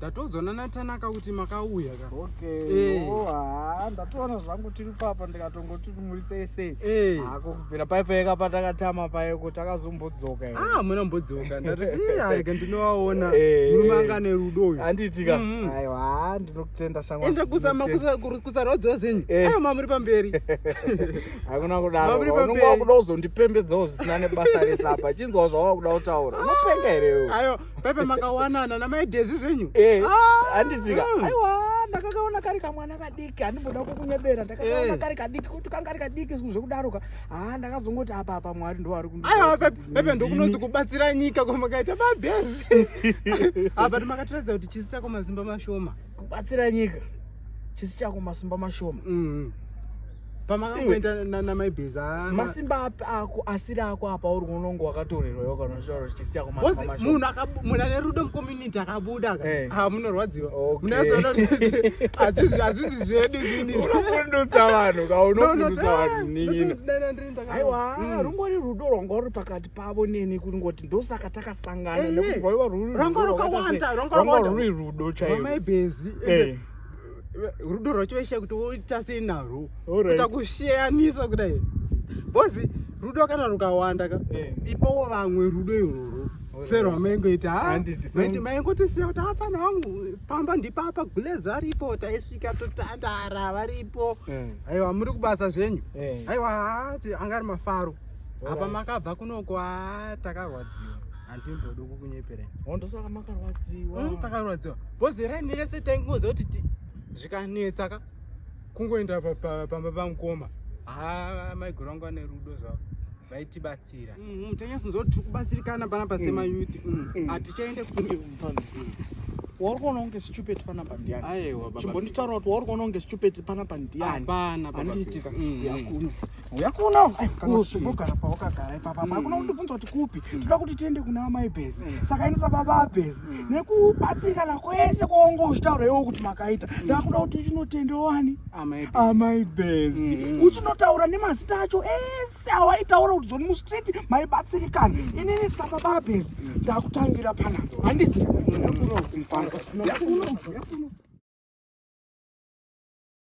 Ndatozonana Tanaka kuti makauya ka. Okay. Ndatoona zvangu tiri papa ndikatongoti muri sese. Hako kubvira paipeka patakatama paiko takazombodzoka ere. Muna mbodzoka. Ndati arega ndinowaona. Murume anga nerudo uyu. Handitika. Aiwa, ndinokutenda shamwari. Enda kusarodzwa zvenyu. Ayo mamuri pamberi. Hakuna kudaro. Unonga wakuda kuzondipembedzawo zvisina nebasa rese apa. Chinzwa zvawakuda kutaura. Unopenga ere? Ayo, pepe makawanana namaidhezi zvenyu. Handitika. Aiwa, ndakakaona kari kamwana kadiki handimboda kukunyebera. Ndakakaona kari kadiki kuti kanga kari kadiki zvekudaroka. Ndakazongoti apa Mwari ndo ari kundi. Aiwa, pepe ndokunonzi kubatsira nyika kwamakaita mabhezi. Apa timakataradzira kuti chisi chako mazimba mashoma. Kubatsira nyika. Chisi chako masimba mashoma. Pamakaenda namaibhezi masimba ako asiri ako apa uri unongo wakatorerwa yoka unoshaura chisi chako masimba mashoma. Munhu ane rudo mucommunity akabuda ka. Munorwadziwa. Hazvisi zvedu zvini. Unofundutsa vanhu ka unofundutsa vanhu nin'ina. Aiwa, rungori rudo rwanga ruri pakati pavo neni kungoti ndosaka takasangana nekuti rwaiva ruri rwanga rwakawanda ruri rudo chaizvo. Maibhezi. Rudo rwacho veshe kuti uchasei narwo kuita kushiyanisa kudai bhozi rudo kana rukawanda ka ipawo vamwe rudo irworwo serwamaingoita maingotisiya kuti apana vangu pamba ndipapa gulezi varipo taisvika totandara varipo aiwa muri kubasa zvenyu aiwa angari mafaro apa makabva kunoko takarwadziwa handimbodi kukunyeperai ndosaka makarwadziwa takarwadziwa bhozi raini rese taingoziva kuti zvikanetsa ka kungoenda pamba pamukoma maiguru angu ane rudo zvavo vaitibatsira tanyasonzoti tiri kubatsirikana panapa semayuti hatichaende wauri kuona kunge stupid panapa ndiani? Aiwa chimbonditaura kuti wauri kuona kunge stupid panapa ndiani? Hapana handiitika uyakuno kugara pawakagara ipapa hakuna kundibvunza kuti kupi toda kuti tiende kuna amaibhezi saka inisa baba abhezi nekubatsirikana kwese kwaunga uchitaura iwo kuti makaita ndakuda kuti uchinotendewo wani amaibhezi uchinotaura nemazita acho ese awaitaura kuti zoni mustreet maibatsirikana inini sababa abhezi ndakutangira panapa handiitika yakuno